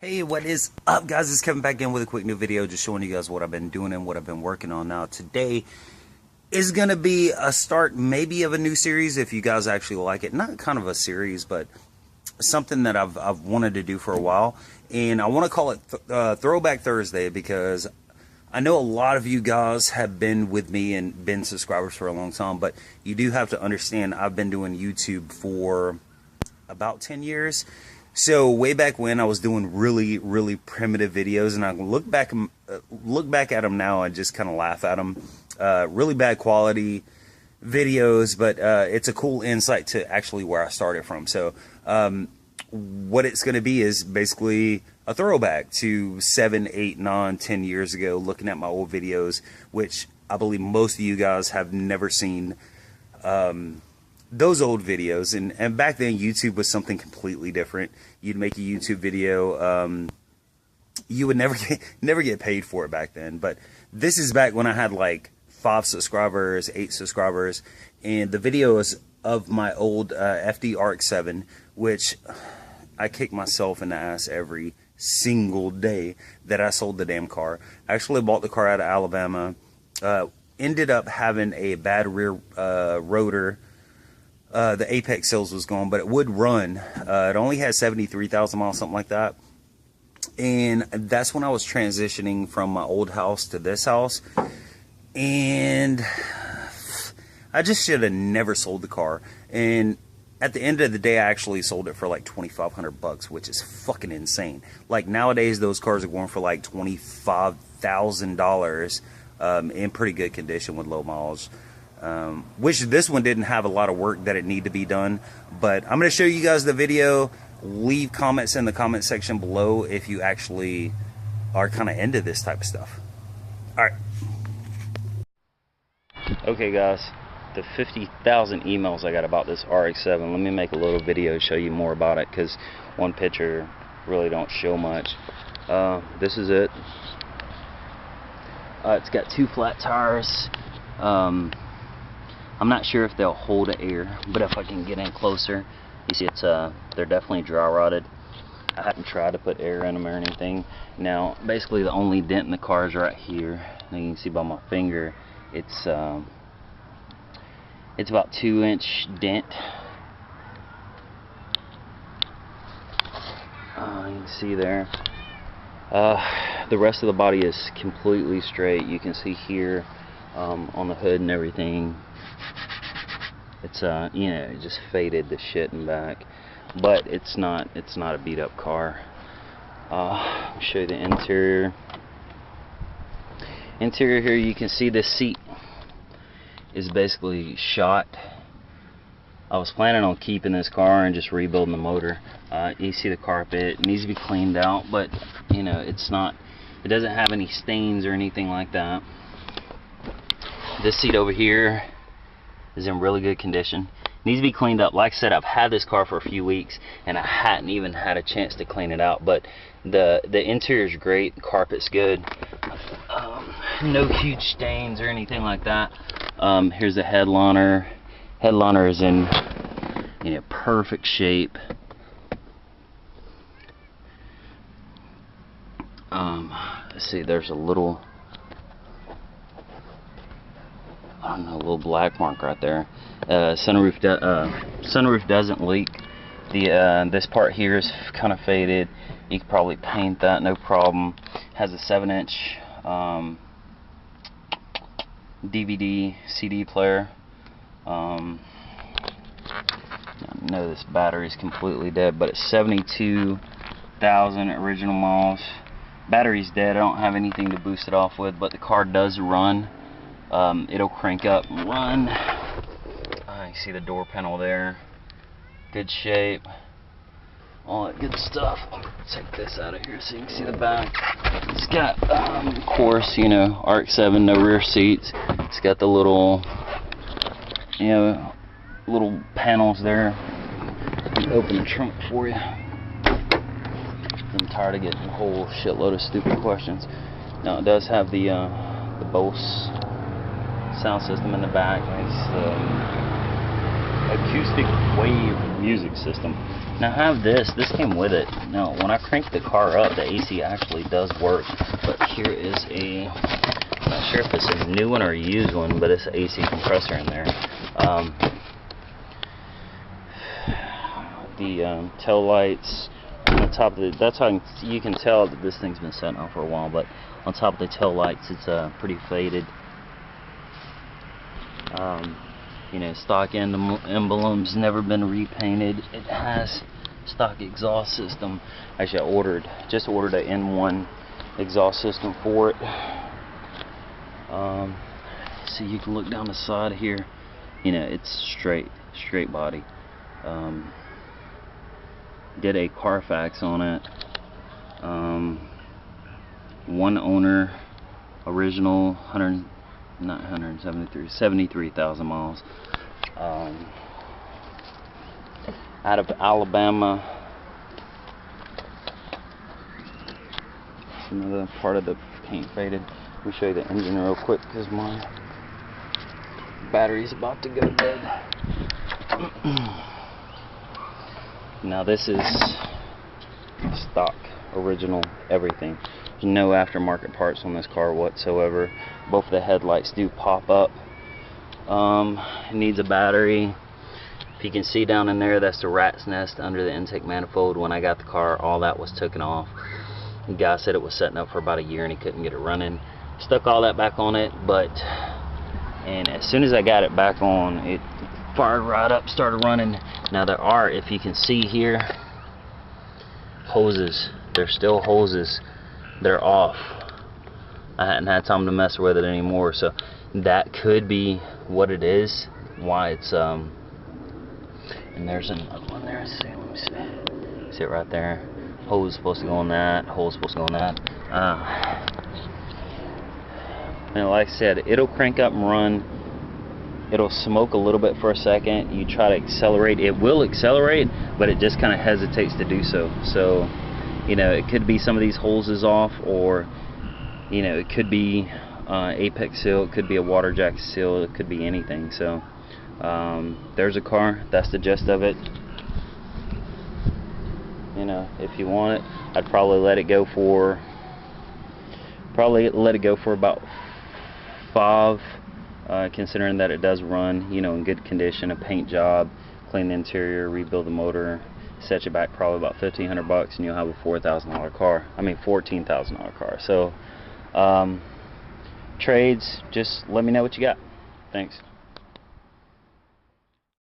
Hey, what is up, guys? It's Kevin back in with a quick new video, just showing you guys what I've been doing and what I've been working on. Now, today is going to be a start maybe of a new series, if you guys actually like it. Not kind of a series, but something that I've wanted to do for a while. And I want to call it Throwback Thursday, because I know a lot of you guys have been with me and been subscribers for a long time, but you do have to understand I've been doing YouTube for about 10 years. So way back when, I was doing really primitive videos, and I look back at them now and just kind of laugh at them. Really bad quality videos, but it's a cool insight to actually where I started from. So what it's going to be is basically a throwback to 7, 8, 9, 10 years ago, looking at my old videos, which I believe most of you guys have never seen. Those old videos, and back then YouTube was something completely different. You'd make a YouTube video, you would never get paid for it back then. But this is back when I had like 5 subscribers, 8 subscribers, and the videos of my old FD RX7, which I kick myself in the ass every single day that I sold the damn car. I actually bought the car out of Alabama, ended up having a bad rear rotor. The apex cells was gone, but it would run. It only had 73,000 miles, something like that. And that's when I was transitioning from my old house to this house. And I just should have never sold the car. And at the end of the day, I actually sold it for like $2,500, which is fucking insane. Like nowadays, those cars are going for like $25,000 in pretty good condition with low miles. Which this one didn't have a lot of work that it needed to be done, but I'm going to show you guys the video. Leave comments in the comment section below if you actually are kind of into this type of stuff. Alright. Okay guys, the 50,000 emails I got about this RX7, let me make a little video to show you more about it, because one picture really don't show much. This is it. It's got 2 flat tires. I'm not sure if they'll hold air, but if I can get in closer, you see it's they're definitely dry rotted. I haven't tried to put air in them or anything. Now, basically the only dent in the car is right here. And you can see by my finger, it's about 2-inch dent. You can see there. The rest of the body is completely straight. You can see here on the hood and everything. It's you know, it just faded the shit in back, but it's not a beat up car. I'll show you the interior. Interior here, you can see this seat is basically shot. I was planning on keeping this car and just rebuilding the motor. You see the carpet, it needs to be cleaned out, but you know, it doesn't have any stains or anything like that. This seat over here is in really good condition. Needs to be cleaned up. Like I said, I've had this car for a few weeks and I hadn't even had a chance to clean it out, but the interior is great. The carpet's good. No huge stains or anything like that. Here's the headliner. Headliner is in perfect shape. Let's see, there's a little, I don't know, a little black mark right there. Sunroof doesn't leak. This part here is kind of faded. You could probably paint that, no problem. Has a 7-inch DVD CD player. I know this battery is completely dead, but it's 72,000 original miles. Battery's dead. I don't have anything to boost it off with, but the car does run. It'll crank up and run. You see the door panel there, good shape, all that good stuff. I'll take this out of here so you can see the back. It's got of course, you know, RX7, no rear seats. It's got the little, you know, little panels there. Let me open the trunk for you. I'm tired of getting a whole shitload of stupid questions. Now it does have the Bose sound system in the back. Nice acoustic wave music system. Now I have this came with it. Now when I crank the car up, the AC actually does work. But here is a, I'm not sure if it's a new one or a used one, but it's an AC compressor in there. The tail lights on the top of the, that's how you can tell that this thing's been sitting out for a while, but on top of the tail lights it's pretty faded. You know, stock emblems, never been repainted. It has stock exhaust system. Actually, I just ordered an N1 exhaust system for it. So you can look down the side here. You know, it's straight body. Did a Carfax on it. One owner, original, 73,000 miles. Out of Alabama. Another part of the paint faded. Let me show you the engine real quick because my battery's about to go dead. Now this is stock, original, everything. There's no aftermarket parts on this car whatsoever. Both the headlights do pop up. It needs a battery. If you can see down in there, that's the rat's nest under the intake manifold. When I got the car, all that was taken off. The guy said it was setting up for about a year and he couldn't get it running. Stuck all that back on it, and as soon as I got it back on, it fired right up, started running. Now there are, if you can see here, hoses. There's still hoses. They're off. I hadn't had time to mess with it anymore, so that could be what it is, why it's and there's another one there. Let me see it right there. Hose is supposed to go on that, hose is supposed to go on that. And like I said, it'll crank up and run. It'll smoke a little bit for a second. You try to accelerate, it will accelerate, but it just kind of hesitates to do so. So, you know, it could be some of these hoses off, or, you know, it could be apex seal, it could be a water jacket seal, it could be anything. So, there's a car. That's the gist of it. You know, if you want it, I'd probably let it go for about 5. Considering that it does run, you know, in good condition, a paint job, clean the interior, rebuild the motor, set you back probably about $1,500, and you'll have a $4,000 car. I mean, $14,000 car. So, trades, just let me know what you got. Thanks.